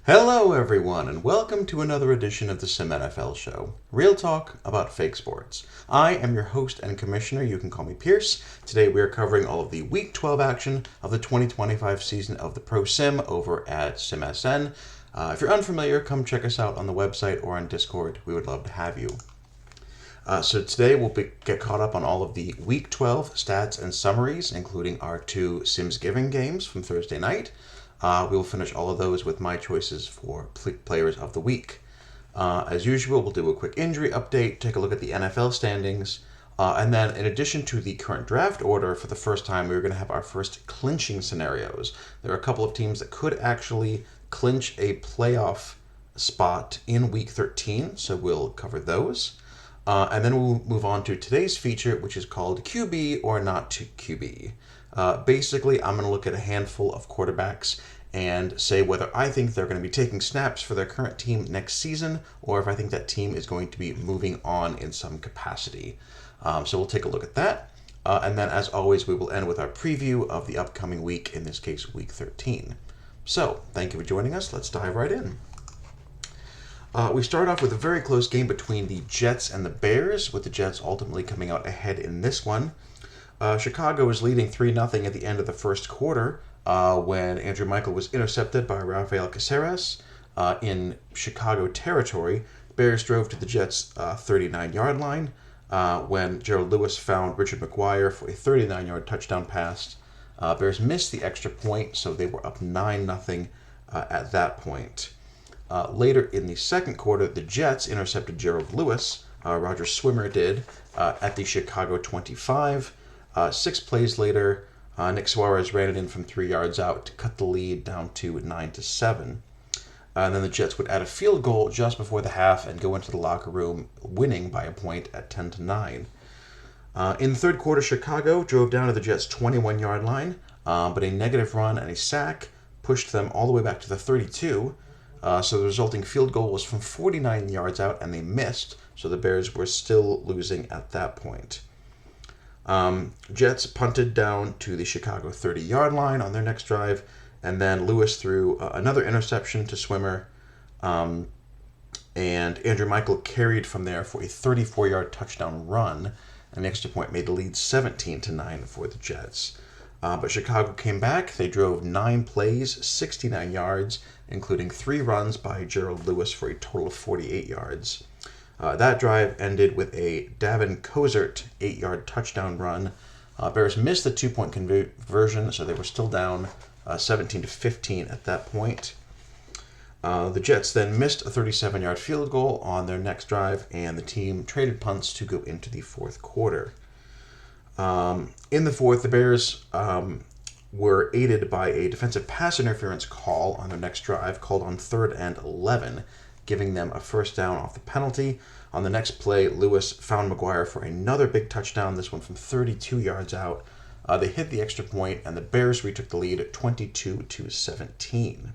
Hello, everyone, and welcome to another edition of the SimNFL show. Real talk about fake sports. I am your host and commissioner. You can call me Pierce. Today we are covering all of the Week 12 action of the 2025 season of the Pro Sim over at SimSN. If you're unfamiliar, come check us out on the website or on Discord. We would love to have you. So today we'll get caught up on all of the Week 12 stats and summaries, including our two Simsgiving games from Thursday night. We'll finish all of those with my choices for players of the week. As usual, we'll do a quick injury update, take a look at the NFL standings, and then in addition to the current draft order, for the first time, we're going to have our first clinching scenarios. There are a couple of teams that could actually clinch a playoff spot in Week 13, so we'll cover those. And then we'll move on to today's feature, which is called QB or not to QB. Basically, I'm going to look at a handful of quarterbacks and say whether I think they're going to be taking snaps for their current team next season, or if I think that team is going to be moving on in some capacity. So we'll take a look at that. And then, as always, we will end with our preview of the upcoming week, in this case, Week 13. So, thank you for joining us. Let's dive right in. We start off with a very close game between the Jets and the Bears, with the Jets ultimately coming out ahead in this one. Chicago was leading 3-0 at the end of the first quarter when Andrew Michael was intercepted by Rafael Caceres in Chicago territory. Bears drove to the Jets' 39-yard line when Gerald Lewis found Richard McGuire for a 39-yard touchdown pass. Bears missed the extra point, so they were up 9-0 at that point. Later in the second quarter, the Jets intercepted Gerald Lewis, Roger Swimmer did, at the Chicago 25. 6 plays later, Nick Suarez ran it in from 3 yards out to cut the lead down to 9-7. And then the Jets would add a field goal just before the half and go into the locker room, winning by a point at 10-9. In the third quarter, Chicago drove down to the Jets' 21-yard line, but a negative run and a sack pushed them all the way back to the 32. So the resulting field goal was from 49 yards out, and they missed, so the Bears were still losing at that point. Jets punted down to the Chicago 30-yard line on their next drive, and then Lewis threw another interception to Swimmer, and Andrew Michael carried from there for a 34-yard touchdown run, and the extra point made the lead 17-9 for the Jets. But Chicago came back. They drove 9 plays, 69 yards, including 3 runs by Gerald Lewis for a total of 48 yards. That drive ended with a Davin Kozert 8-yard touchdown run. Bears missed the 2-point conversion, so they were still down 17-15 at that point. The Jets then missed a 37-yard field goal on their next drive, and the team traded punts to go into the fourth quarter. In the fourth, the Bears were aided by a defensive pass interference call on their next drive, called on 3rd and 11, giving them a first down off the penalty. On the next play, Lewis found McGuire for another big touchdown, this one from 32 yards out. They hit the extra point, and the Bears retook the lead at 22-17.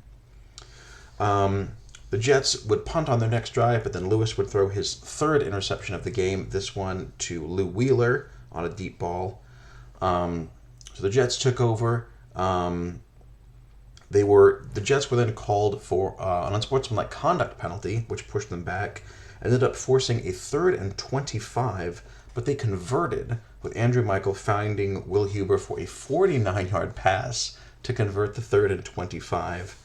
The Jets would punt on their next drive, but then Lewis would throw his 3rd interception of the game, this one to Lou Wheeler on a deep ball. So the Jets took over. The Jets were then called for an unsportsmanlike conduct penalty, which pushed them back. Ended up forcing a 3rd and 25, but they converted, with Andrew Michael finding Will Huber for a 49-yard pass to convert the 3rd and 25.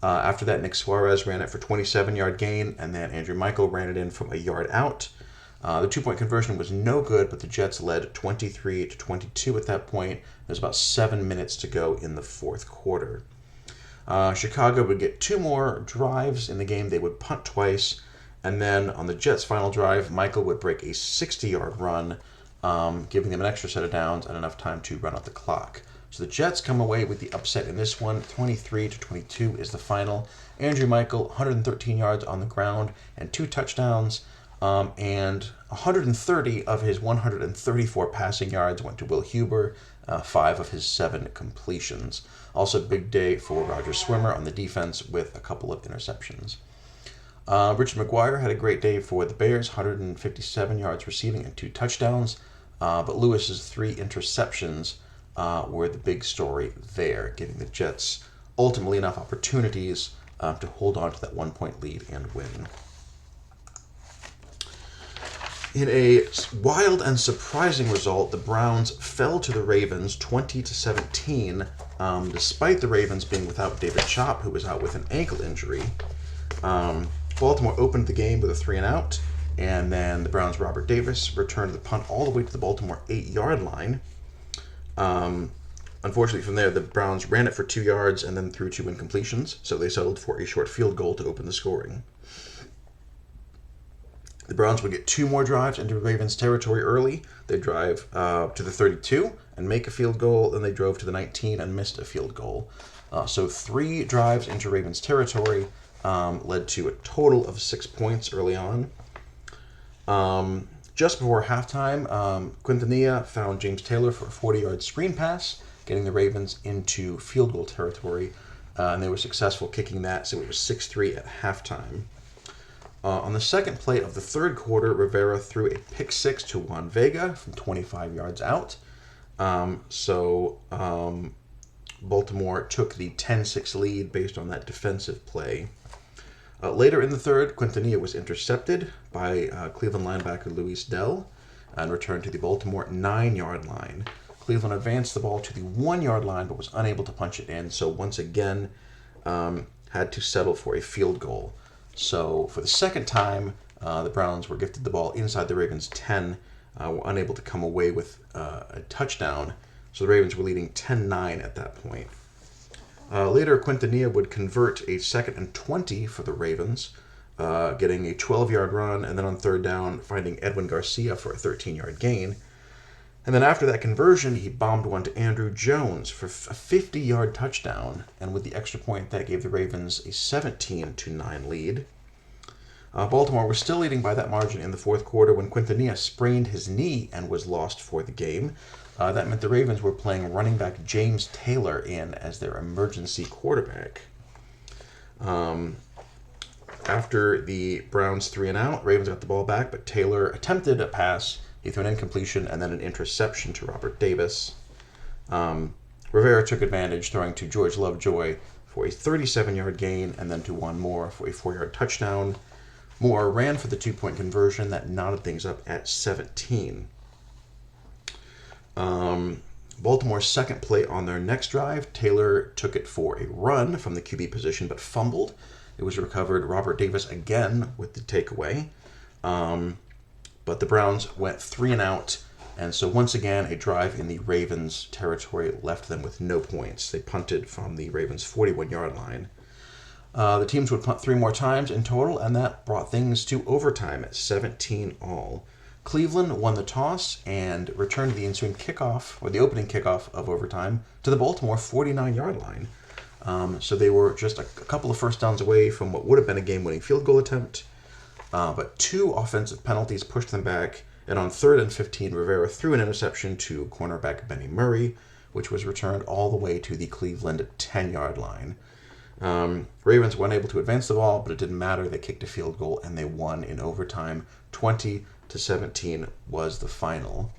After that, Nick Suarez ran it for 27-yard gain, and then Andrew Michael ran it in from a yard out. The 2-point conversion was no good, but the Jets led 23-22 at that point. There's about 7 minutes to go in the fourth quarter. Chicago would get 2 more drives in the game. They would punt twice, and then on the Jets' final drive, Michael would break a 60-yard run, giving them an extra set of downs and enough time to run out the clock. So the Jets come away with the upset in this one. 23-22 is the final. Andrew Michael, 113 yards on the ground and 2 touchdowns. And 130 of his 134 passing yards went to Will Huber, 5 of his 7 completions. Also, big day for Roger Swimmer on the defense with a couple of interceptions. Richard McGuire had a great day for the Bears, 157 yards receiving and 2 touchdowns. But Lewis's 3 interceptions were the big story there, giving the Jets ultimately enough opportunities to hold on to that 1-point lead and win. In a wild and surprising result, the Browns fell to the Ravens 20-17, despite the Ravens being without David Chop, who was out with an ankle injury. Baltimore opened the game with a 3-and-out, and then the Browns' Robert Davis returned the punt all the way to the Baltimore 8-yard line. Unfortunately, from there, the Browns ran it for 2 yards and then threw 2 incompletions, so they settled for a short field goal to open the scoring. The Browns would get 2 more drives into Ravens territory early. They drive to the 32 and make a field goal, then they drove to the 19 and missed a field goal. So 3 drives into Ravens territory led to a total of 6 points early on. Just before halftime, Quintanilla found James Taylor for a 40-yard screen pass, getting the Ravens into field goal territory, and they were successful kicking that, so it was 6-3 at halftime. On the second play of the third quarter, Rivera threw a pick 6 to Juan Vega from 25 yards out. Baltimore took the 10-6 lead based on that defensive play. Later in the third, Quintanilla was intercepted by Cleveland linebacker Luis Dell and returned to the Baltimore 9-yard line. Cleveland advanced the ball to the 1-yard line but was unable to punch it in, so once again had to settle for a field goal. So for the second time, the Browns were gifted the ball inside the Ravens' 10, were unable to come away with a touchdown. So the Ravens were leading 10-9 at that point. Later, Quintanilla would convert a 2nd and 20 for the Ravens, getting a 12-yard run, and then on third down, finding Edwin Garcia for a 13-yard gain. And then after that conversion, he bombed one to Andrew Jones for a 50-yard touchdown, and with the extra point, that gave the Ravens a 17-9 lead. Baltimore was still leading by that margin in the fourth quarter when Quintanilla sprained his knee and was lost for the game. That meant the Ravens were playing running back James Taylor in as their emergency quarterback. After the Browns 3-and-out, Ravens got the ball back, but Taylor attempted a pass. He threw an incompletion and then an interception to Robert Davis. Rivera took advantage, throwing to George Lovejoy for a 37-yard gain and then to Juan Moore for a 4-yard touchdown. Moore ran for the 2-point conversion that knotted things up at 17. Baltimore's second play on their next drive, Taylor took it for a run from the QB position but fumbled. It was recovered. Robert Davis again with the takeaway. But the Browns went 3-and-out, and so once again a drive in the Ravens' territory left them with no points. They punted from the Ravens' 41-yard line. The teams would punt 3 more times in total, and that brought things to overtime at 17-all. Cleveland won the toss and returned the ensuing kickoff, or the opening kickoff of overtime, to the Baltimore 49-yard line. So they were just a couple of first downs away from what would have been a game-winning field goal attempt. But 2 offensive penalties pushed them back, and on 3rd and 15, Rivera threw an interception to cornerback Benny Murray, which was returned all the way to the Cleveland 10-yard line. Ravens were unable to advance the ball, but it didn't matter. They kicked a field goal, and they won in overtime. 20-17 was the final.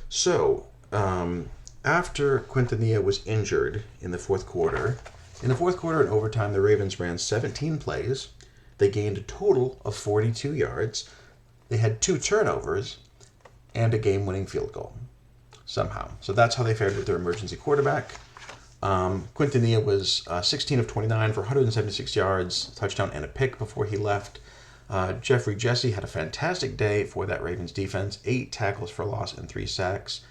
So, after Quintanilla was injured in the fourth quarter and overtime, the Ravens ran 17 plays. They gained a total of 42 yards. They had 2 turnovers and a game-winning field goal, somehow. So that's how they fared with their emergency quarterback. Quintanilla was 16 of 29 for 176 yards, touchdown and a pick before he left. Jeffrey Jesse had a fantastic day for that Ravens defense, 8 tackles for loss and 3 sacks.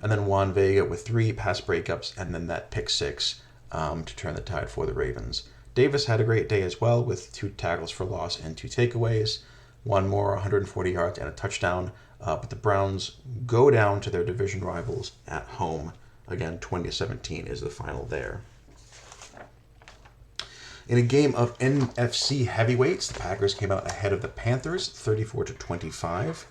And then Juan Vega with 3 pass breakups and then that pick 6 to turn the tide for the Ravens. Davis had a great day as well with 2 tackles for loss and 2 takeaways. One more, 140 yards and a touchdown. But the Browns go down to their division rivals at home. Again, 20-17 is the final there. In a game of NFC heavyweights, the Packers came out ahead of the Panthers, 34-25.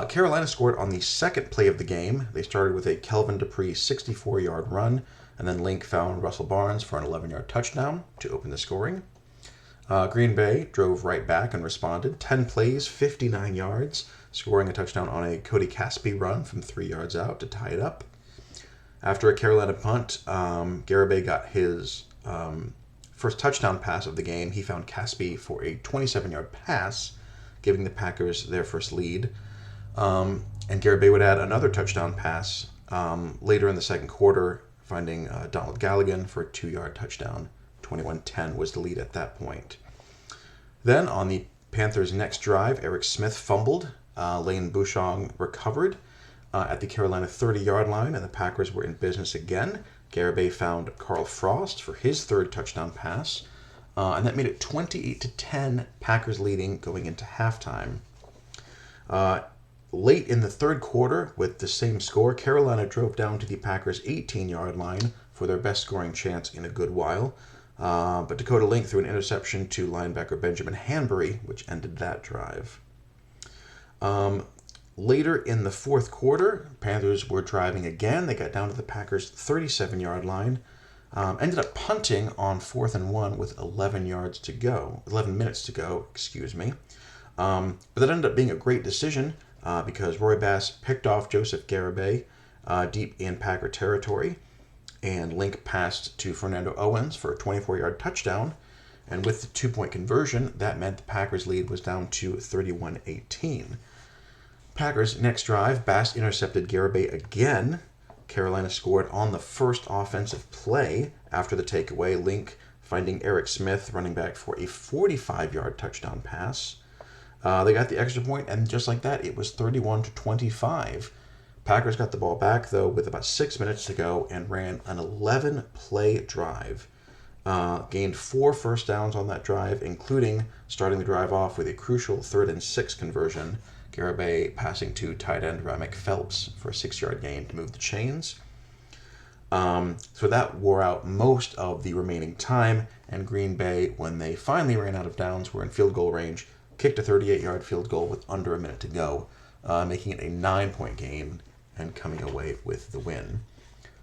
Carolina scored on the second play of the game. They started with a Kelvin Dupree 64-yard run, and then Link found Russell Barnes for an 11-yard touchdown to open the scoring. Green Bay drove right back and responded. 10 plays, 59 yards, scoring a touchdown on a Cody Caspi run from 3 yards out to tie it up. After a Carolina punt, Garibay got his first touchdown pass of the game, he found Caspi for a 27-yard pass, giving the Packers their first lead. And Garibay would add another touchdown pass later in the second quarter, finding Donald Galligan for a 2-yard touchdown. 21-10 was the lead at that point. Then on the Panthers' next drive, Eric Smith fumbled. Lane Bouchon recovered at the Carolina 30-yard line, and the Packers were in business again. Garibay found Carl Frost for his third touchdown pass, and that made it 28-10, Packers leading going into halftime. Late in the third quarter, with the same score, Carolina drove down to the Packers' 18-yard line for their best scoring chance in a good while. But Dakota Link threw an interception to linebacker Benjamin Hanbury, which ended that drive. Later in the fourth quarter, Panthers were driving again. They got down to the Packers' 37-yard line. Ended up punting on 4th and 1 with 11 minutes to go. But that ended up being a great decision because Roy Bass picked off Joseph Garibay deep in Packer territory, and Link passed to Fernando Owens for a 24-yard touchdown. And with the 2-point conversion, that meant the Packers' lead was down to 31-18. Packers' next drive, Bass intercepted Garibay again. Carolina scored on the first offensive play after the takeaway, Link finding Eric Smith, running back, for a 45-yard touchdown pass. They got the extra point, and just like that, it was 31-25. Packers got the ball back, though, with about 6 minutes to go and ran an 11-play drive. Gained 4 first downs on that drive, including starting the drive off with a crucial 3rd and 6 conversion. Garibay passing to tight end Ramek Phelps for a 6-yard gain to move the chains. So that wore out most of the remaining time, and Green Bay, when they finally ran out of downs, were in field goal range, kicked a 38-yard field goal with under a minute to go, making it a 9-point game and coming away with the win.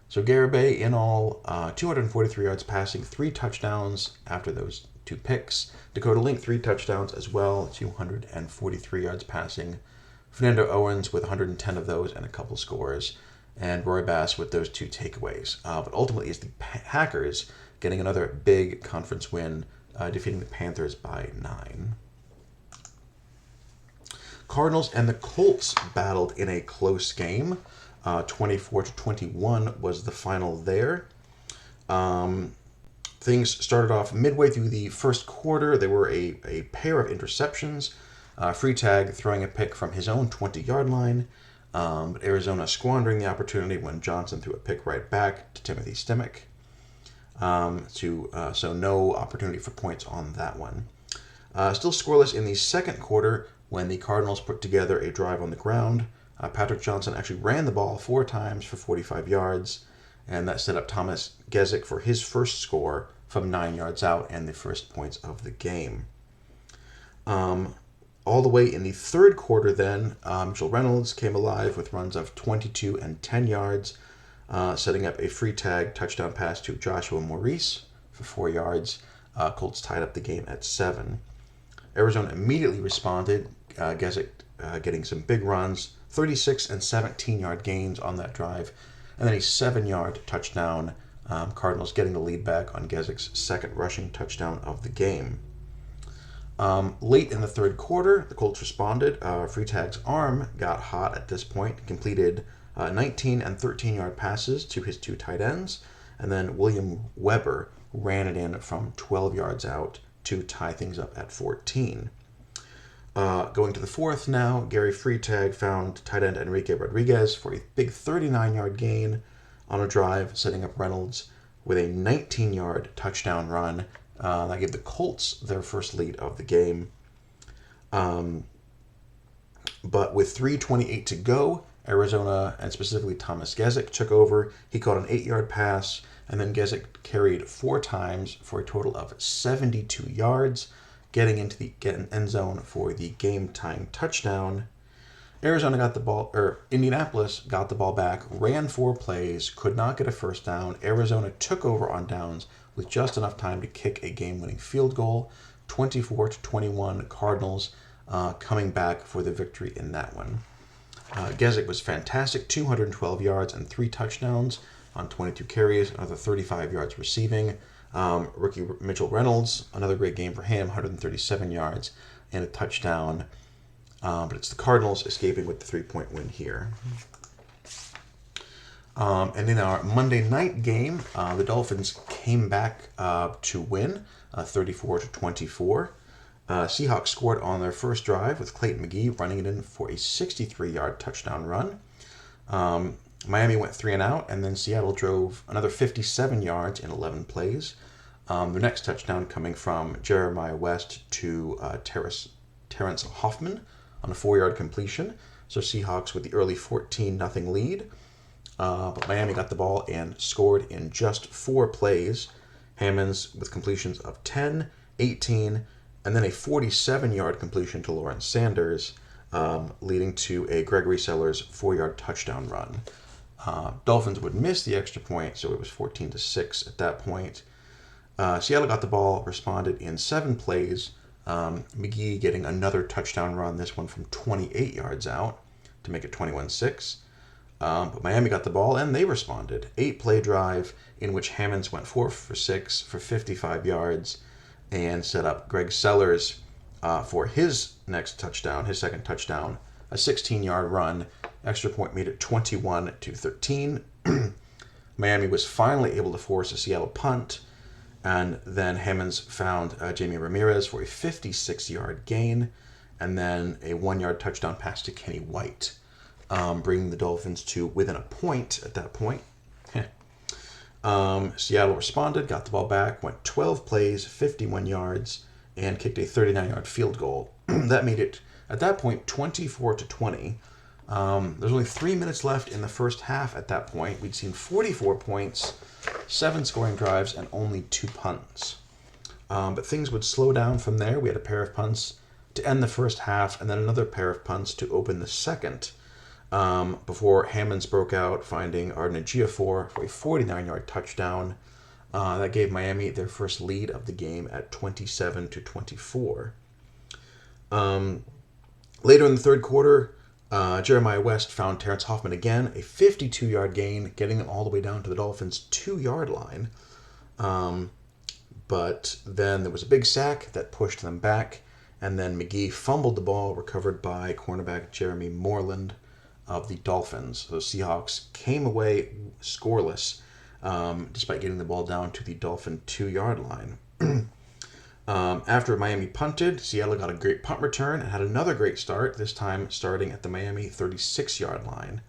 So Garibay, in all, 243 yards passing, 3 touchdowns after those 2 picks. Dakota Link, 3 touchdowns as well, 243 yards passing. Fernando Owens with 110 of those and a couple scores. And Roy Bass with those 2 takeaways. But ultimately, it's the Packers getting another big conference win, defeating the Panthers by 9. Cardinals and the Colts battled in a close game. 24-21 was the final there. Things started off midway through the first quarter. There were a pair of interceptions. Freitag throwing a pick from his own 20-yard line. But Arizona squandering the opportunity when Johnson threw a pick right back to Timothy Stimac. So no opportunity for points on that one. Still scoreless in the second quarter when the Cardinals put together a drive on the ground. Patrick Johnson actually ran the ball 4 times for 45 yards, and that set up Thomas Gezik for his first score from 9 yards out and the first points of the game. All the way in the third quarter then, Mitchell Reynolds came alive with runs of 22 and 10 yards, setting up a Freitag touchdown pass to Joshua Maurice for 4 yards. Colts tied up the game at 7. Arizona immediately responded, Gezik getting some big runs, 36 and 17-yard gains on that drive, and then a 7-yard touchdown. Cardinals getting the lead back on Gezik's second rushing touchdown of the game. Late in the third quarter, the Colts responded. Freitag's arm got hot at this point, completed 19 and 13-yard passes to his 2 tight ends, and then William Weber ran it in from 12 yards out to tie things up at 14. Going to the fourth now, Gary Freitag found tight end Enrique Rodriguez for a big 39-yard gain on a drive, setting up Reynolds with a 19-yard touchdown run. That gave the Colts their first lead of the game. But with 3:28 to go, Arizona, and specifically Thomas Gezik, took over. He caught an 8-yard pass, and then Gezik carried 4 times for a total of 72 yards, getting into the end zone for the game-tying touchdown. Indianapolis got the ball back, ran 4 plays, could not get a first down. Arizona took over on downs with just enough time to kick a game-winning field goal. 24-21 Cardinals coming back for the victory in that one. Gezik was fantastic, 212 yards and 3 touchdowns on 22 carries, another 35 yards receiving. Rookie Mitchell Reynolds, another great game for him, 137 yards and a touchdown. But it's the Cardinals escaping with the 3-point win here. And in our Monday night game, the Dolphins came back to win 34-24. Seahawks scored on their first drive with Clayton McGee running it in for a 63-yard touchdown run. Miami went 3 and out, and then Seattle drove another 57 yards in 11 plays. Their next touchdown coming from Jeremiah West to Terrence Hoffman on a 4-yard completion. So Seahawks with the early 14-0 lead. But Miami got the ball and scored in just 4 plays. Hammonds with completions of 10, 18, and then a 47-yard completion to Lawrence Sanders, leading to a Gregory Sellers 4-yard touchdown run. Dolphins would miss the extra point, so it was 14-6 at that point. Seattle got the ball, responded in 7 plays. McGee getting another touchdown run, this one from 28 yards out to make it 21-6. But Miami got the ball and they responded. 8-play drive in which Hammonds went 4 for 6 for 55 yards and set up Greg Sellers for his next touchdown, his second touchdown, a 16-yard run. Extra point made it 21-13. Miami was finally able to force a Seattle punt, and then Hammonds found Jamie Ramirez for a 56-yard gain, and then a 1-yard touchdown pass to Kenny White, bringing the Dolphins to within a point at that point. Seattle responded, got the ball back, went 12 plays, 51 yards, and kicked a 39-yard field goal. That made it, at that point, 24-20. There's only 3 minutes left in the first half at that point. We'd seen 44 points, 7 scoring drives, and only 2 punts. But things would slow down from there. We had a pair of punts to end the first half, and then another pair of punts to open the second, before Hammonds broke out, finding Arden Ejiofor for a 49-yard touchdown. That gave Miami their first lead of the game at 27-24. Later in the third quarter, Jeremiah West found Terrence Hoffman again, a 52-yard gain, getting them all the way down to the Dolphins' 2-yard line. But then there was a big sack that pushed them back, and then McGee fumbled the ball, recovered by cornerback Jeremy Moreland of the Dolphins. So Seahawks came away scoreless, despite getting the ball down to the Dolphin 2-yard line. After Miami punted, Seattle got a great punt return and had another great start, this time starting at the Miami 36-yard line.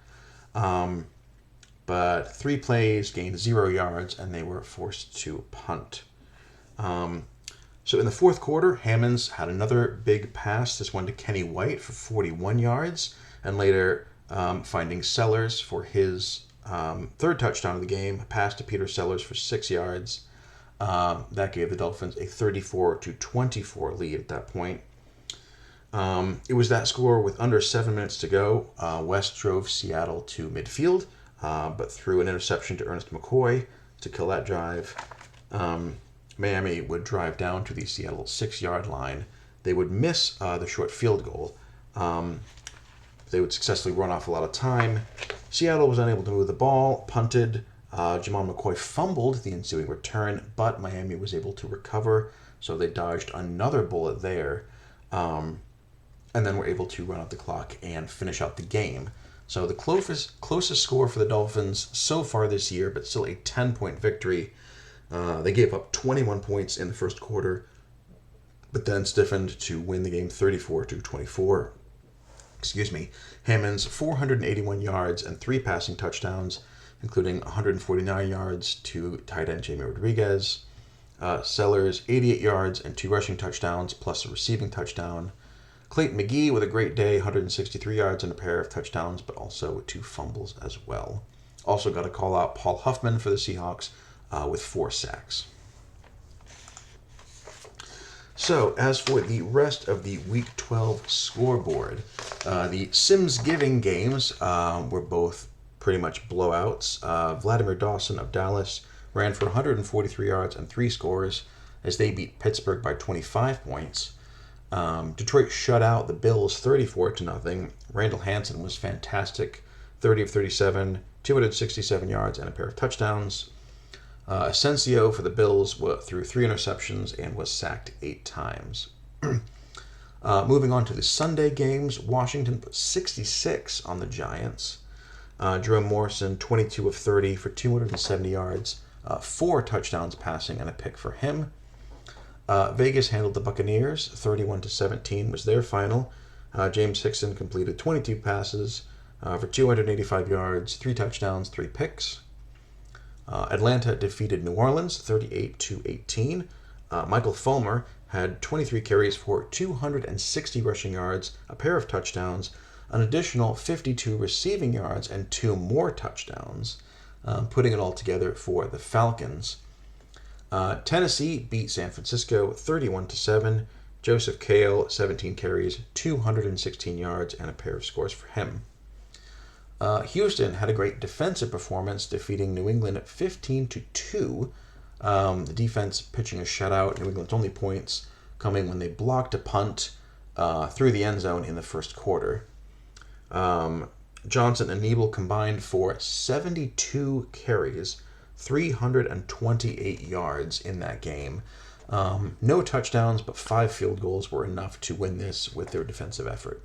But 3 plays, gained 0 yards, and they were forced to punt. So in the fourth quarter, Hammonds had another big pass, this one to Kenny White for 41 yards, and later finding Sellers for his third touchdown of the game, a pass to Peter Sellers for 6 yards. That gave the Dolphins a 34-24 lead at that point. It was that score with under 7 minutes to go. West drove Seattle to midfield, but threw an interception to Ernest McCoy to kill that drive. Miami would drive down to the Seattle 6-yard line. They would miss the short field goal. They would successfully run off a lot of time. Seattle was unable to move the ball, punted. Jamal McCoy fumbled the ensuing return, but Miami was able to recover, so they dodged another bullet there, and then were able to run out the clock and finish out the game. So the closest score for the Dolphins so far this year, but still a 10-point victory. They gave up 21 points in the first quarter, but then stiffened to win the game 34-24. Hammonds 481 yards and 3 passing touchdowns, including 149 yards to tight end Jamie Rodriguez. Sellers 88 yards and 2 rushing touchdowns, plus a receiving touchdown. Clayton McGee with a great day, 163 yards and a pair of touchdowns, but also 2 fumbles as well. Also got to call out Paul Huffman for the Seahawks with 4 sacks. So, as for the rest of the Week 12 scoreboard, the Simsgiving games were both pretty much blowouts. Vladimir Dawson of Dallas ran for 143 yards and 3 scores as they beat Pittsburgh by 25 points. Detroit shut out the Bills 34-0. Randall Hansen was fantastic, 30 of 37, 267 yards and a pair of touchdowns. Asensio for the Bills threw 3 interceptions and was sacked 8 times. Moving on to the Sunday games, Washington put 66 on the Giants. Jerome Morrison, 22 of 30 for 270 yards, 4 touchdowns passing, and a pick for him. Vegas handled the Buccaneers, 31-17 was their final. James Hickson completed 22 passes for 285 yards, 3 touchdowns, 3 picks. Atlanta defeated New Orleans, 38-18. Michael Fulmer had 23 carries for 260 rushing yards, a pair of touchdowns, an additional 52 receiving yards, and 2 more touchdowns, putting it all together for the Falcons. Tennessee beat San Francisco 31-7. Joseph Kale, 17 carries, 216 yards, and a pair of scores for him. Houston had a great defensive performance, defeating New England at 15-2. The defense pitching a shutout. New England's only points coming when they blocked a punt through the end zone in the first quarter. Johnson and Nebel combined for 72 carries, 328 yards in that game. No touchdowns, but 5 field goals were enough to win this with their defensive effort.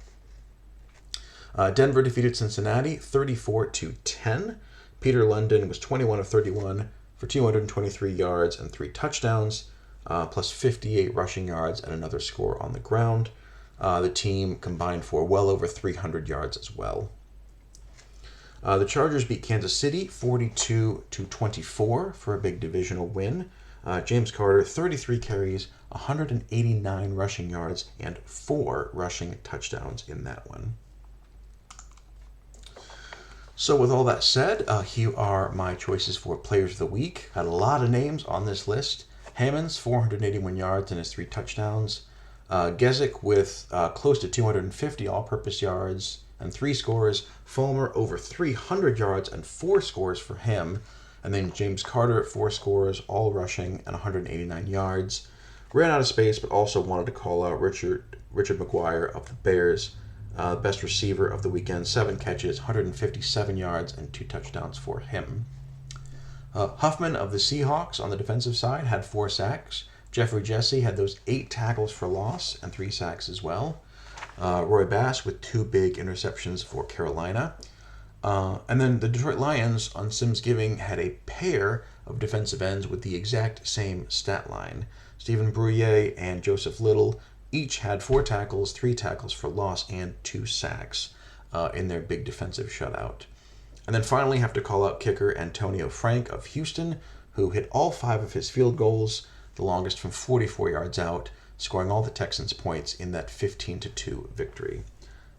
Denver defeated Cincinnati 34-10. Peter London was 21 of 31 for 223 yards and 3 touchdowns, plus 58 rushing yards and another score on the ground. The team combined for well over 300 yards as well. The Chargers beat Kansas City 42-24 for a big divisional win. James Carter, 33 carries, 189 rushing yards, and 4 rushing touchdowns in that one. So with all that said, here are my choices for Players of the Week. Had a lot of names on this list. Hammonds, 481 yards and his 3 touchdowns. Gesick with close to 250 all-purpose yards and 3 scores. Fulmer over 300 yards and 4 scores for him. And then James Carter at 4 scores, all rushing, and 189 yards. Ran out of space, but also wanted to call out Richard McGuire of the Bears, best receiver of the weekend, 7 catches, 157 yards, and 2 touchdowns for him. Huffman of the Seahawks on the defensive side had 4 sacks. Jeffrey Jesse had those 8 tackles for loss and 3 sacks as well. Roy Bass with 2 big interceptions for Carolina. And then the Detroit Lions on Simsgiving had a pair of defensive ends with the exact same stat line. Stephen Bruyere and Joseph Little each had 4 tackles, 3 tackles for loss, and 2 sacks in their big defensive shutout. And then finally have to call out kicker Antonio Frank of Houston, who hit all 5 of his field goals, the longest from 44 yards out, scoring all the Texans' points in that 15-2 victory.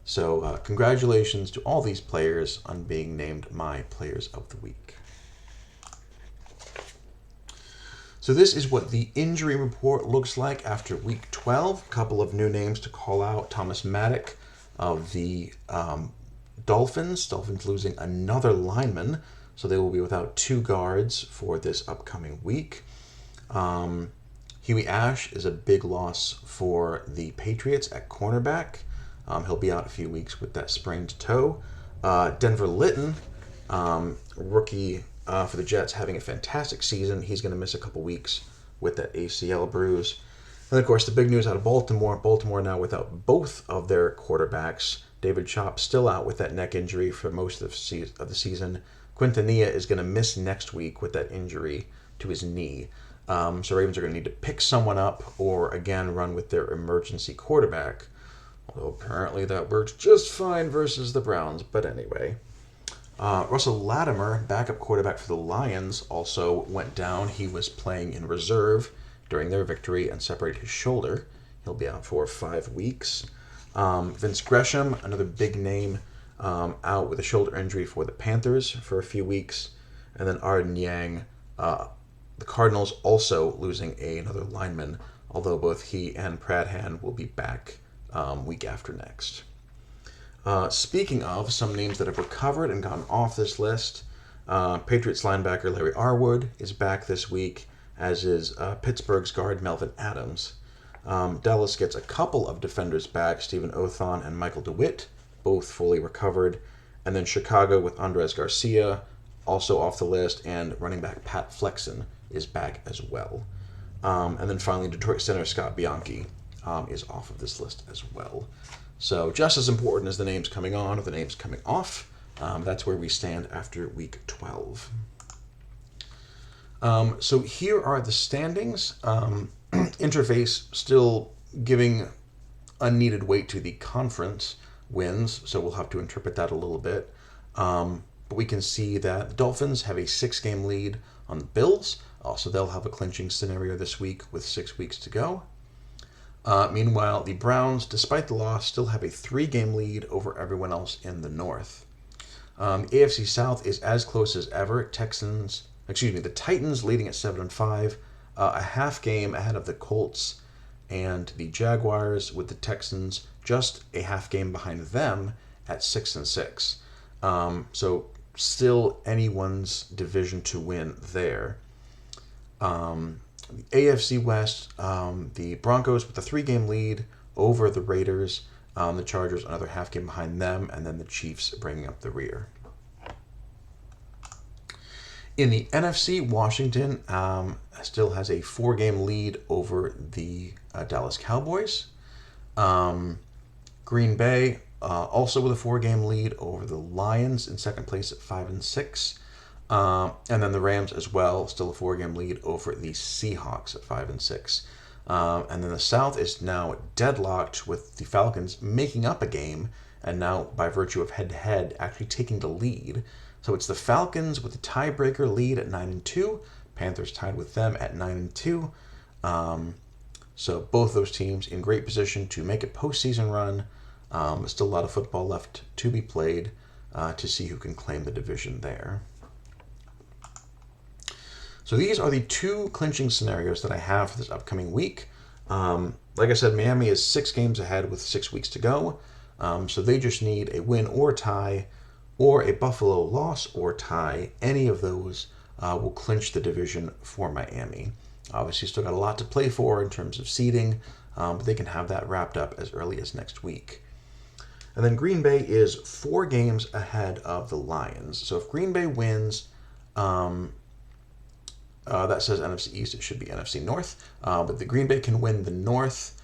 So congratulations to all these players on being named my Players of the Week. So this is what the injury report looks like after Week 12. A couple of new names to call out. Thomas Maddock of the Dolphins. Dolphins losing another lineman, so they will be without 2 guards for this upcoming week. Huey Ash is a big loss for the Patriots at cornerback. He'll be out a few weeks with that sprained toe. Denver Litton, rookie for the Jets, having a fantastic season. He's going to miss a couple weeks with that ACL bruise. And, of course, the big news out of Baltimore. Baltimore now without both of their quarterbacks. David Chop still out with that neck injury for most of the season. Quintanilla is going to miss next week with that injury to his knee. So Ravens are going to need to pick someone up or, again, run with their emergency quarterback. Although apparently that worked just fine versus the Browns. But anyway. Russell Latimer, backup quarterback for the Lions, also went down. He was playing in reserve during their victory and separated his shoulder. He'll be out for 5 weeks. Vince Gresham, another big name, out with a shoulder injury for the Panthers for a few weeks. And then Arden Yang, the Cardinals also losing another lineman, although both he and Pradhan will be back week after next. Speaking of some names that have recovered and gotten off this list, Patriots linebacker Larry Arwood is back this week, as is Pittsburgh's guard Melvin Adams. Dallas gets a couple of defenders back, Stephen Othon and Michael DeWitt, both fully recovered. And then Chicago with Andres Garcia, also off the list, and running back Pat Flexen is back as well. And then finally, Detroit center Scott Bianchi is off of this list as well. So just as important as the names coming on or the names coming off, that's where we stand after week 12. So here are the standings. Interface still giving unneeded weight to the conference wins, so we'll have to interpret that a little bit. But we can see that the Dolphins have a 6-game lead on the Bills. So they'll have a clinching scenario this week with 6 weeks to go. Meanwhile, the Browns, despite the loss, still have a 3-game lead over everyone else in the North. The AFC South is as close as ever. The Titans leading at 7-5, a half game ahead of the Colts and the Jaguars, with the Texans just a half game behind them at 6-6. So still anyone's division to win there. The AFC West, the Broncos with a 3-game lead over the Raiders, the Chargers another half game behind them, and then the Chiefs bringing up the rear. In the NFC, Washington still has a 4-game lead over the Dallas Cowboys. Green Bay also with a 4-game lead over the Lions in second place at 5-6. And then the Rams as well, still a 4-game lead over the Seahawks at 5-6. And then the South is now deadlocked with the Falcons making up a game, and now by virtue of head-to-head actually taking the lead. So it's the Falcons with the tiebreaker lead at 9-2. Panthers tied with them at 9-2. So both those teams in great position to make a postseason run. Still a lot of football left to be played to see who can claim the division there. So these are the 2 clinching scenarios that I have for this upcoming week. Like I said, Miami is 6 games ahead with 6 weeks to go. So they just need a win or tie, or a Buffalo loss or tie. Any of those will clinch the division for Miami. Obviously, still got a lot to play for in terms of seeding, but they can have that wrapped up as early as next week. And then Green Bay is 4 games ahead of the Lions. So if Green Bay wins, that says NFC East, it should be NFC North. But the Green Bay can win the North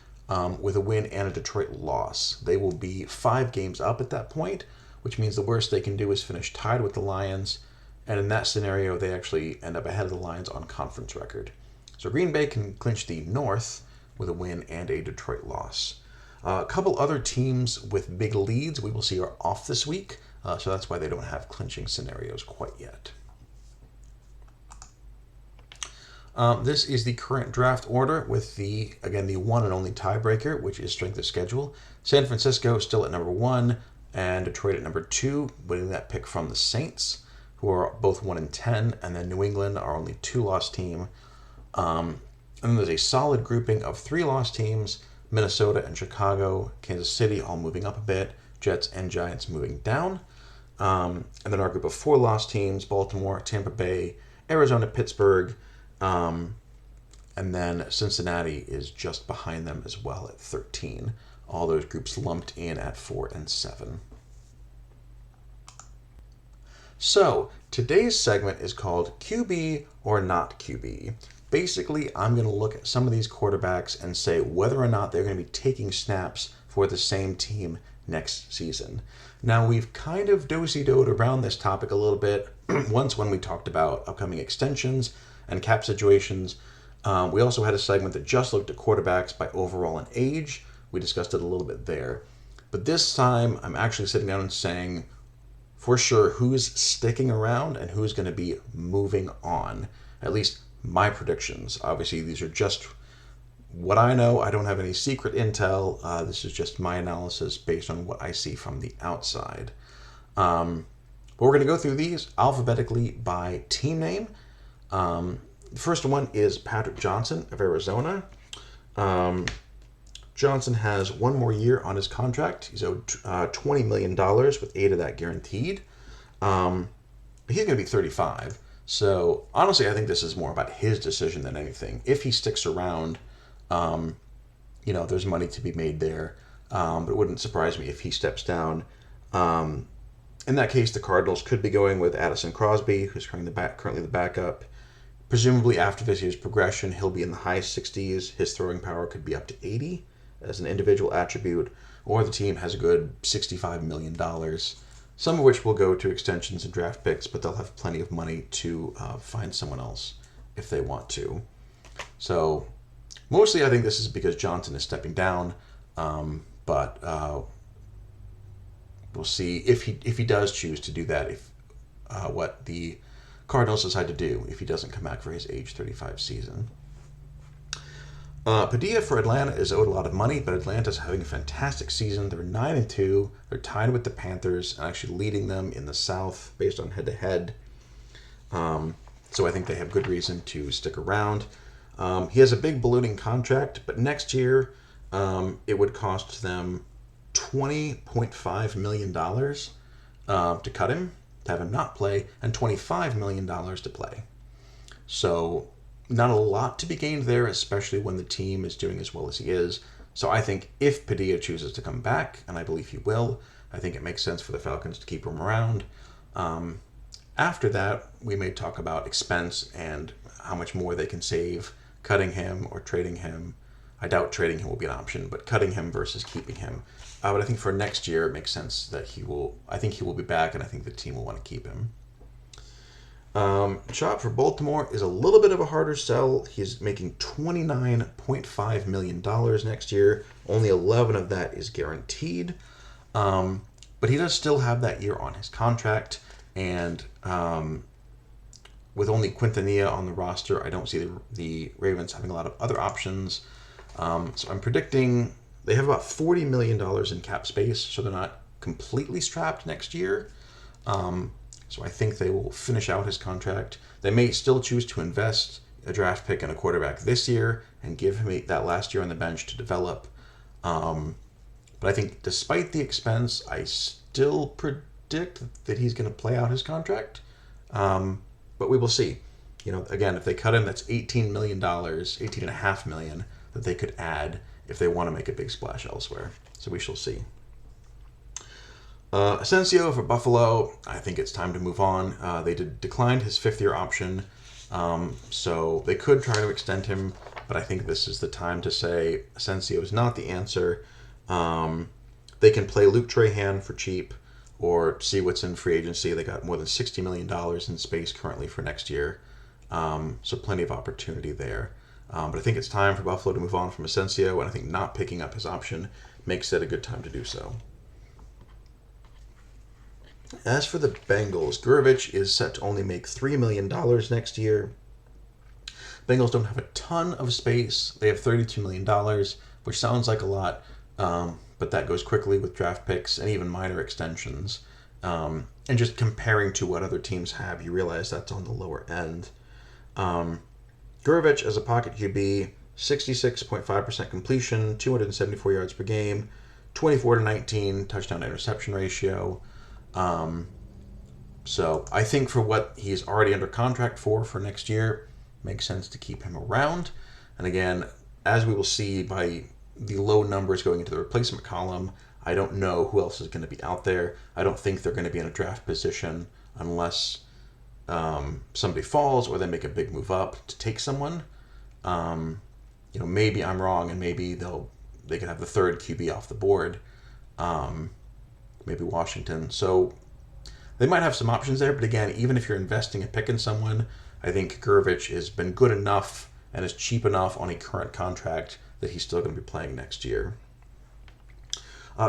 with a win and a Detroit loss. They will be 5 games up at that point, which means the worst they can do is finish tied with the Lions. And in that scenario, they actually end up ahead of the Lions on conference record. So Green Bay can clinch the North with a win and a Detroit loss. A couple other teams with big leads we will see are off this week, so that's why they don't have clinching scenarios quite yet. This is the current draft order with the one and only tiebreaker, which is strength of schedule. San Francisco still at number 1, and Detroit at number 2, winning that pick from the Saints, who are both 1-10, and then New England, our only 2-loss team. And then there's a solid grouping of 3-loss teams: Minnesota and Chicago, Kansas City all moving up a bit, Jets and Giants moving down. And then our group of 4-loss teams: Baltimore, Tampa Bay, Arizona, Pittsburgh, and then Cincinnati is just behind them as well at 13. All those groups lumped in at 4 and 7. So today's segment is called QB or not QB. Basically, I'm going to look at some of these quarterbacks and say whether or not they're going to be taking snaps for the same team next season. Now, we've kind of do-si-doed around this topic a little bit once when we talked about upcoming extensions and cap situations. We also had a segment that just looked at quarterbacks by overall and age. We discussed it a little bit there. But this time, I'm actually sitting down and saying for sure who's sticking around and who's going to be moving on. At least my predictions. Obviously, these are just what I know. I don't have any secret intel. This is just my analysis based on what I see from the outside. But we're going to go through these alphabetically by team name. The first one is Patrick Johnson of Arizona. Johnson has 1 more year on his contract. He's owed $20 million with 8 of that guaranteed. He's going to be 35. So honestly, I think this is more about his decision than anything. If he sticks around, there's money to be made there. But it wouldn't surprise me if he steps down. And In that case, the Cardinals could be going with Addison Crosby, who's currently the backup. Presumably after this year's progression, he'll be in the high 60s. His throwing power could be up to 80 as an individual attribute, or the team has a good $65 million, some of which will go to extensions and draft picks, but they'll have plenty of money to find someone else if they want to. So mostly I think this is because Johnson is stepping down, but we'll see if he does choose to do that, if what the Cardinals decide to do if he doesn't come back for his age 35 season. Padilla for Atlanta is owed a lot of money, but Atlanta's having a fantastic season. They're 9-2. They're tied with the Panthers and actually leading them in the South based on head-to-head. So I think they have good reason to stick around. He has a big ballooning contract, but next year it would cost them $20.5 million to cut him, to have him not play, and $25 million to play. So not a lot to be gained there, especially when the team is doing as well as he is. So I think if Padilla chooses to come back, and I believe he will, I think it makes sense for the Falcons to keep him around. After that, we may talk about expense and how much more they can save cutting him or trading him. I doubt trading him will be an option, but cutting him versus keeping him. But I think for next year, it makes sense that he will be back, and I think the team will want to keep him. Chop for Baltimore is a little bit of a harder sell. He's making $29.5 million next year. Only 11 of that is guaranteed. But he does still have that year on his contract, and with only Quintanilla on the roster, I don't see the Ravens having a lot of other options. So I'm predicting they have about $40 million in cap space, so they're not completely strapped next year. So I think they will finish out his contract. They may still choose to invest a draft pick and a quarterback this year and give him that last year on the bench to develop. But I think despite the expense, I still predict that he's going to play out his contract. But we will see. Again, if they cut him, that's $18 million, $18.5 million that they could add if they want to make a big splash elsewhere. So we shall see. Asensio for Buffalo, I think it's time to move on. They declined his fifth-year option, so they could try to extend him, but I think this is the time to say Asensio is not the answer. They can play Luke Trahan for cheap or see what's in free agency. They got more than $60 million in space currently for next year, so plenty of opportunity there. But I think it's time for Buffalo to move on from Asensio, and I think not picking up his option makes it a good time to do so. As for the Bengals, Gurevich is set to only make $3 million next year. Bengals don't have a ton of space. They have $32 million, which sounds like a lot, but that goes quickly with draft picks and even minor extensions. And just comparing to what other teams have, you realize that's on the lower end. Gurevich as a pocket QB, 66.5% completion, 274 yards per game, 24-19 touchdown interception ratio. So I think for what he's already under contract for next year, makes sense to keep him around. And again, as we will see by the low numbers going into the replacement column, I don't know who else is going to be out there. I don't think they're going to be in a draft position unless somebody falls or they make a big move up to take someone. Maybe I'm wrong, and maybe they could have the third QB off the board. Maybe Washington. So they might have some options there, but again, even if you're investing a pick in someone, I think Gurevich has been good enough and is cheap enough on a current contract that he's still going to be playing next year.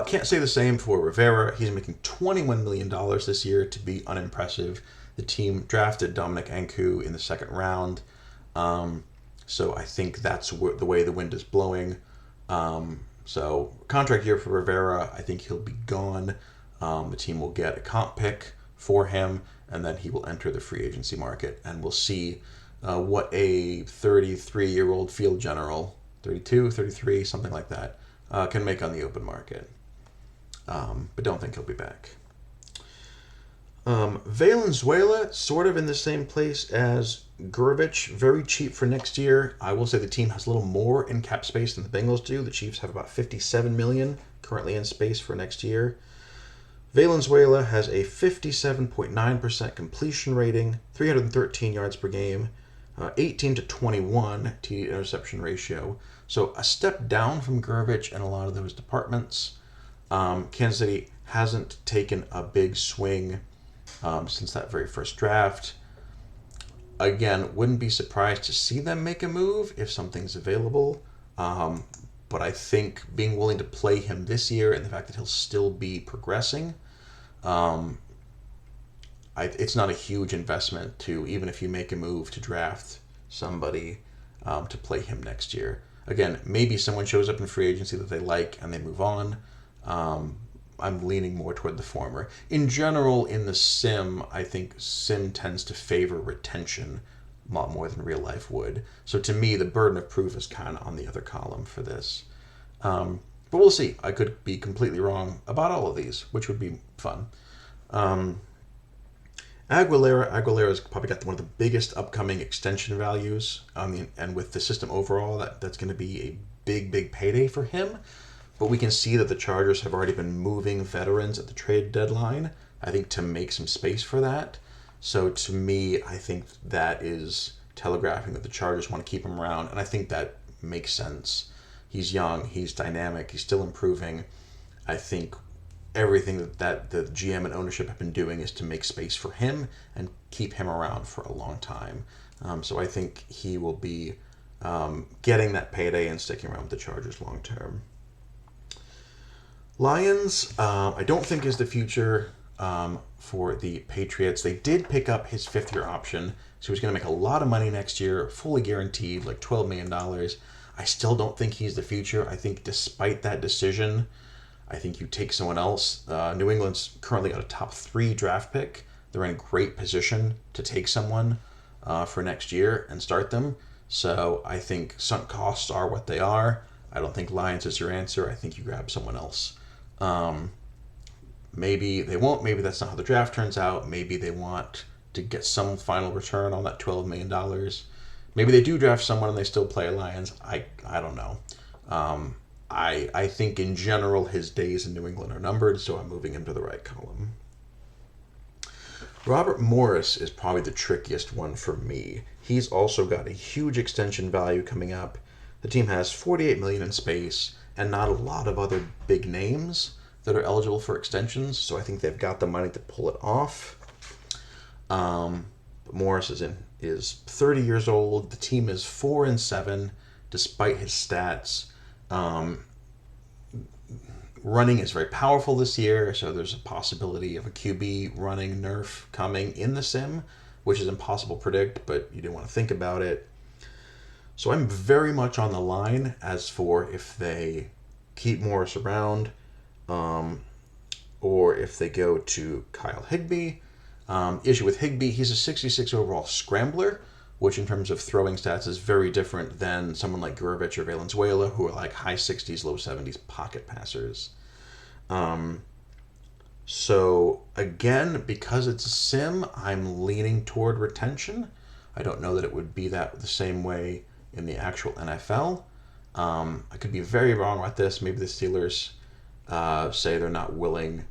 Can't say the same for Rivera. He's making $21 million this year to be unimpressive. The team drafted Dominic Anku in the second round. So I think that's the way the wind is blowing. So contract year for Rivera, I think he'll be gone. The team will get a comp pick for him, and then he will enter the free agency market. And we'll see what a 33-year-old field general, 32, 33, something like that, can make on the open market. But don't think he'll be back. Valenzuela, sort of in the same place as Gurevich, very cheap for next year. I will say the team has a little more in cap space than the Bengals do. The Chiefs have about $57 million currently in space for next year. Valenzuela has a 57.9% completion rating, 313 yards per game, 18 to 21 TD interception ratio. So a step down from Gurvich in a lot of those departments. Kansas City hasn't taken a big swing since that very first draft. Again, wouldn't be surprised to see them make a move if something's available. But I think being willing to play him this year and the fact that he'll still be progressing, it's not a huge investment to, even if you make a move to draft somebody to play him next year. Again, maybe someone shows up in free agency that they like and they move on. I'm leaning more toward the former. In general, in the sim, I think sim tends to favor retention a lot more than real life would. So to me, the burden of proof is kind of on the other column for this. But we'll see. I could be completely wrong about all of these, which would be fun. Aguilera's probably got one of the biggest upcoming extension values, and with the system overall, that's going to be a big payday for him. But we can see that the Chargers have already been moving veterans at the trade deadline, I think, to make some space for that. So to me, I think that is telegraphing that the Chargers want to keep him around, and I think that makes sense. He's young, he's dynamic, he's still improving. I think everything that the GM and ownership have been doing is to make space for him and keep him around for a long time. So I think he will be getting that payday and sticking around with the Chargers long term. Lions, I don't think is the future for the Patriots. They did pick up his fifth-year option, so he's going to make a lot of money next year, fully guaranteed, like $12 million. I still don't think he's the future. I think despite that decision, I think you take someone else. New England's currently got a top 3 draft pick. They're in great position to take someone for next year and start them. So I think sunk costs are what they are. I don't think Lions is your answer. I think you grab someone else. Maybe they won't. Maybe that's not how the draft turns out. Maybe they want to get some final return on that $12 million. Maybe they do draft someone and they still play Lions. I don't know. I think in general his days in New England are numbered, so I'm moving him to the right column. Robert Morris is probably the trickiest one for me. He's also got a huge extension value coming up. The team has $48 million in space and not a lot of other big names that are eligible for extensions, so I think they've got the money to pull it off. But Morris is 30 years old. The team is 4-7 despite his stats. Running is very powerful this year, so there's a possibility of a QB running nerf coming in the sim, which is impossible to predict, but you didn't want to think about it. So I'm very much on the line as for if they keep Morris around, or if they go to Kyle Higbee. Issue with Higbee, he's a 66 overall scrambler, which in terms of throwing stats is very different than someone like Gurvich or Valenzuela, who are like high 60s, low 70s pocket passers. So again, because it's a sim, I'm leaning toward retention. I don't know that it would be that the same way in the actual NFL. I could be very wrong about this. Maybe the Steelers say they're not willing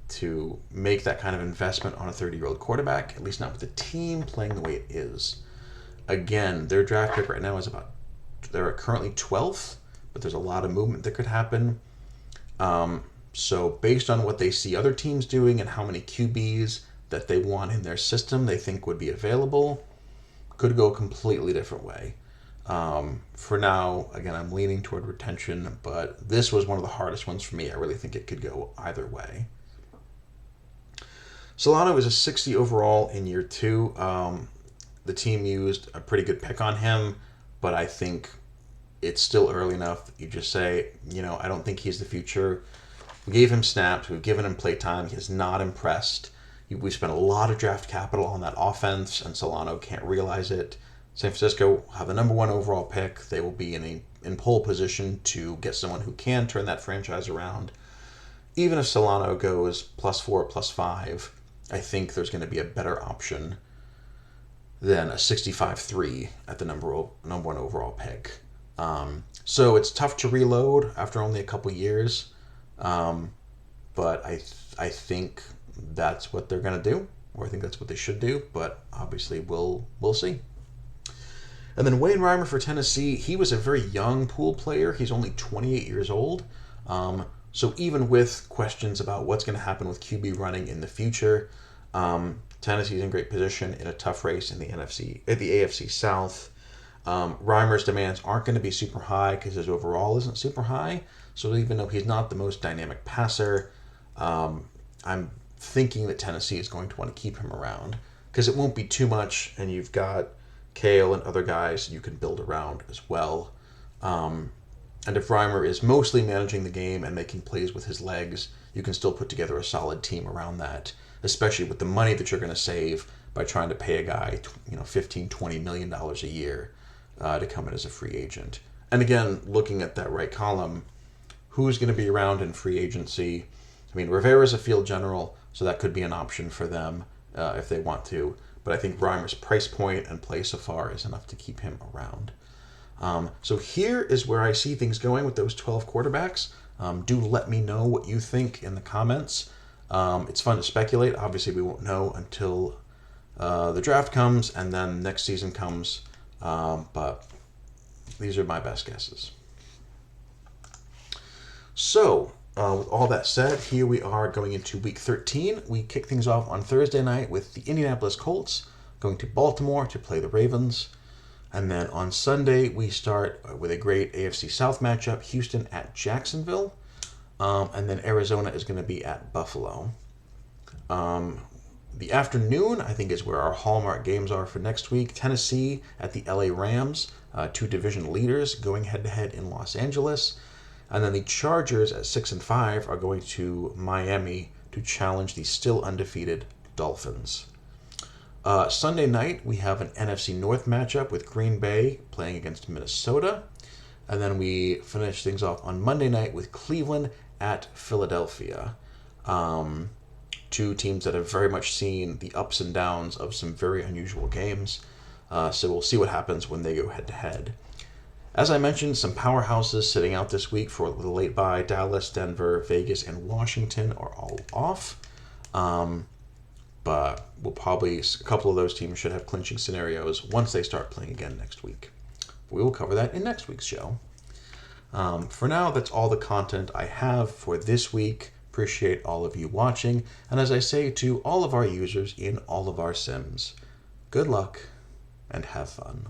to make that kind of investment on a 30-year-old quarterback, at least not with the team playing the way it is. Again, their draft pick right now is they're currently 12th, but there's a lot of movement that could happen. So based on what they see other teams doing and how many QBs that they want in their system they think would be available, could go a completely different way. For now, again, I'm leaning toward retention, but this was one of the hardest ones for me. I really think it could go either way. Solano is a 60 overall in year 2. The team used a pretty good pick on him, but I think it's still early enough. You just say, I don't think he's the future. We gave him snaps. We've given him play time. He has not impressed. We spent a lot of draft capital on that offense, and Solano can't realize it. San Francisco have the number 1 overall pick. They will be in pole position to get someone who can turn that franchise around. Even if Solano goes +4, +5, I think there's going to be a better option than a 65-3 at the number 1 overall pick. So it's tough to reload after only a couple years. but I think that's what they're going to do, or I think that's what they should do. But obviously, we'll see. And then Wayne Reimer for Tennessee, he was a very young pool player. He's only 28 years old. So even with questions about what's going to happen with QB running in the future, Tennessee's in great position in a tough race in the AFC South. Reimer's demands aren't going to be super high because his overall isn't super high. So even though he's not the most dynamic passer, I'm thinking that Tennessee is going to want to keep him around because it won't be too much, and you've got Kale and other guys you can build around as well. And if Reimer is mostly managing the game and making plays with his legs, you can still put together a solid team around that, especially with the money that you're going to save by trying to pay a guy, $15-20 million a year to come in as a free agent. And again, looking at that right column, who's going to be around in free agency? I mean, Rivera's a field general, so that could be an option for them if they want to. But I think Reimer's price point and play so far is enough to keep him around. So here is where I see things going with those 12 quarterbacks. Do let me know what you think in the comments. It's fun to speculate. Obviously, we won't know until the draft comes and then next season comes. But these are my best guesses. So, with all that said, here we are going into week 13. We kick things off on Thursday night with the Indianapolis Colts going to Baltimore to play the Ravens. And then on Sunday, we start with a great AFC South matchup, Houston at Jacksonville. And then Arizona is going to be at Buffalo. The afternoon, I think, is where our hallmark games are for next week. Tennessee at the LA Rams, two division leaders going head-to-head in Los Angeles. And then the Chargers at 6-5 are going to Miami to challenge the still undefeated Dolphins. Sunday night, we have an NFC North matchup with Green Bay playing against Minnesota. And then we finish things off on Monday night with Cleveland at Philadelphia. Two teams that have very much seen the ups and downs of some very unusual games. So we'll see what happens when they go head-to-head. As I mentioned, some powerhouses sitting out this week for the late bye. Dallas, Denver, Vegas, and Washington are all off. But we'll probably, a couple of those teams should have clinching scenarios once they start playing again next week. We will cover that in next week's show. For now, that's all the content I have for this week. Appreciate all of you watching. And as I say to all of our users in all of our sims, good luck and have fun.